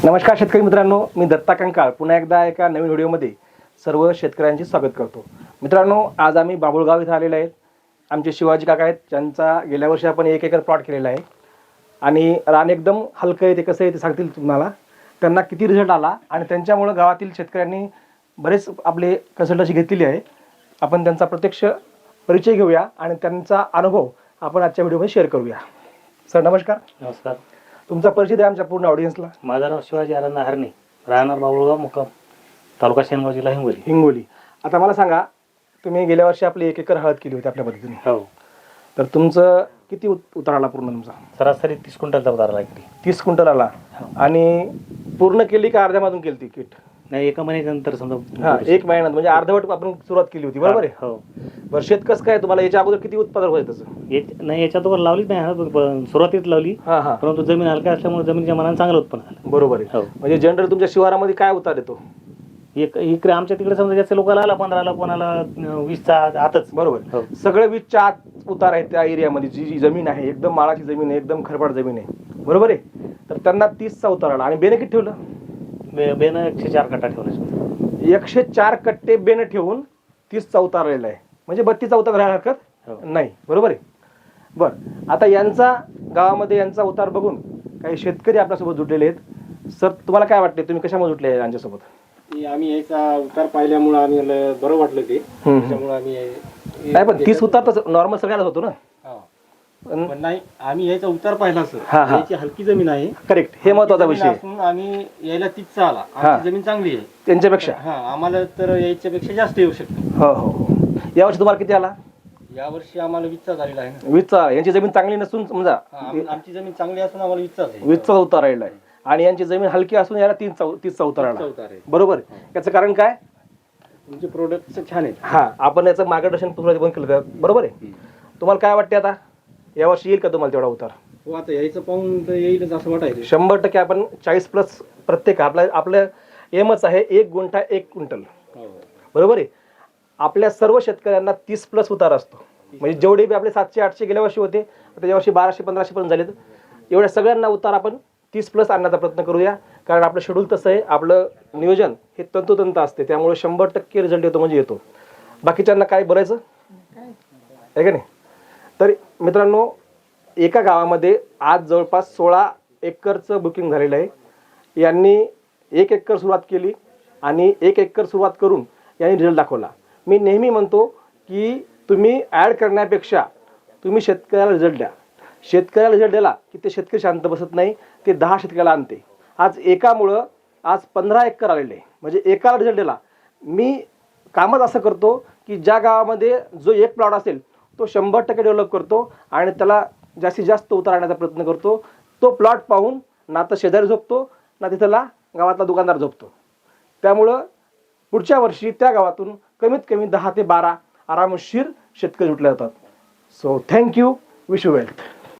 नमस्कार शेतकरी मित्रांनो, मी दत्ता कंकाळ पुन्हा एकदा एका नवीन व्हिडिओमध्ये सर्व शेतकऱ्यांचे स्वागत करतो. मित्रांनो, आज आम्ही बाबुळगाव इथं आलेले आहेत. आमचे शिवाजी काका आहेत, ज्यांचा गेल्या वर्षी आपण 1 एकर प्लॉट केलेला आहे आणि रान एकदम हलकं आहे. ते कसं आहे ते सांगतील तुम्हाला, त्यांना किती रिझल्ट आला आणि त्यांच्यामुळे गावातील शेतकऱ्यांनी बरेच आपले कन्सल्टन्सी घेतलेली आहे. आपण त्यांचा प्रत्यक्ष परिचय घेऊया आणि त्यांचा अनुभव आपण आजच्या व्हिडिओमध्ये शेअर करूया. सर नमस्कार. नमस्कार. तुमचा परिचय द्या आमच्या पूर्ण ऑडियन्सला. माझं नाव शिवाजी आनंद हरणे, राहणार बाबुळगाव, मुक्काम तालुका शेनगाव, जिल्हा हिंगोली. आता मला सांगा, तुम्ही गेल्या वर्षी आपली 1 एकर हळद केली होती आपल्या पद्धतीने. हो. तर तुमचं किती उतार आला पूर्ण तुमचा? सरासरी 30 क्विंटलचा उतार आला. 30 क्विंटल आला. आणि पूर्ण केली का अर्ध्यामधून केली ती किट? नाही, एका महिन्यानंतर समजा. हा, 1 महिन्यात म्हणजे अर्धवट आपण सुरुवात केली होती, बरोबर आहे? हो. बरं, शेत कसं काय तुम्हाला याच्या अगोदर किती उत्पादन होतं त्याचं? नाही, याच्यात लावलीच नाही, सुरुवातीत लावली. हा हा. परंतु जमीन हलका असल्यामुळे जमिनीच्या मनाने चांगलं उत्पन्न आलं. बरोबर आहे. हो. म्हणजे जनरल तुमच्या शिवारामध्ये काय उतार येतो? इकडे आमच्या तिकडे समजा जास्त लोकांना आला 15ला, कोणाला 20चा आतच. बरोबर. हो. सगळे 20च्या आत उतार आहे त्या एरियामध्ये. जी जमीन आहे एकदम माळाची जमीन आहे, एकदम खरपाट जमीन आहे, बरोबर आहे? तर त्यांना 30चा उतार आला. आणि बेने किती ठेवलं? बेनं 104 कट्टा ठेवला. 104 कट्टे बेन ठेवून 30चा उतार आलेला आहे. म्हणजे 32चा उतार राहायला हरकत नाही, बरोबर आहे? बरं, आता यांचा गावामध्ये यांचा उतार बघून काही शेतकरी आपल्यासोबत जुडलेले आहेत. सर, तुम्हाला काय वाटते, तुम्ही कशामुळे जुटले यांच्यासोबत? आम्ही याचा उतार पाहिल्यामुळे आम्ही बरं वाटलं ते, त्याच्यामुळे आम्ही नाही, पण 30 उतार तर नॉर्मल सगळ्यालाच होतो ना. पण नाही, आम्ही याचा उतार पाहिला सर. हा, हा. याची हलकी जमीन आहे. करेक्ट, हे महत्वाचा विषय आहे. असून आम्ही यायला 30चा आला. आमची जमीन चांगली आहे त्यांच्यापेक्षा. हा, आम्हाला तर याच्यापेक्षा जास्त येऊ शकतो. हो हो हो. यावर्षी तुम्हाला किती आला? यावर्षी आम्हाला 20चा झालेला आहे ना. 20चा. यांची जमीन चांगली नसून समजा आमची जमीन चांगली असून आम्हाला 20चाच आहे. 20चा उतार आलेला आहे. आणि यांची जमीन हलकी असून याला 30चा उतार आला, उतार आहे. बरोबर. याचं कारण काय? तुमचे प्रोडक्ट छान आहेत. हा, आपण याचं मार्गदर्शन पूर्ण बंद केलं, बरोबर आहे? तुम्हाला काय वाटते आता, यावर्षी येईल का तुम्हाला तेवढा उतार? हो, आता यायचं पाहून तर येईलच असं वाटायचं. 100% आपण 40+ प्रत्येक आपलं एमच आहे 1 गुंठा 1 क्विंटल, बरोबर आहे? आपल्या सर्व शेतकऱ्यांना 30+ उतार असतो. म्हणजे जेवढे बी आपले 700-800 गेल्या वर्षी होते, त्याच्या वर्षी 1200-1500 पर्यंत झाले. एवढ्या सगळ्यांना उतार आपण 30+ आणण्याचा प्रयत्न करूया. कारण आपलं शेड्यूल तसं आहे, आपलं नियोजन हे तंतोतंत असते. त्यामुळे 100% रिझल्ट येतो म्हणजे येतो. बाकीच्यांना काय बोलायचं आहे का नाही? तर मित्रांनो, एका गावामध्ये आज जवळपास 16 एकरचं बुकिंग झालेलं आहे. यांनी 1 एकर सुरुवात केली आणि 1 एकर सुरुवात करून यांनी रिझल्ट दाखवला. मी नेहमी म्हणतो की तुम्ही ॲड करण्यापेक्षा तुम्ही शेतकऱ्याला रिझल्ट द्या. शेतकऱ्याला रिझल्ट दिला की ते शेतकरी शांत बसत नाही, ते 10 शेतकऱ्याला आणते. आज एकामुळं आज 15 एकर आलेले आहे. म्हणजे एकाला रिझल्ट दिला. मी कामच असं करतो की ज्या गावामध्ये जो एक प्लॉट असेल तो 100% डेव्हलप करतो आणि त्याला जास्तीत जास्त उतार आणण्याचा प्रयत्न करतो. तो प्लॉट पाहून ना तर शेजारी झोपतो, ना तिथला गावातला दुकानदार झोपतो. त्यामुळं पुढच्या वर्षी त्या गावातून कमीत कमी 10 ते 12 आरामशीर शेतकरी उठले जातात. So thank you, wish you wealth.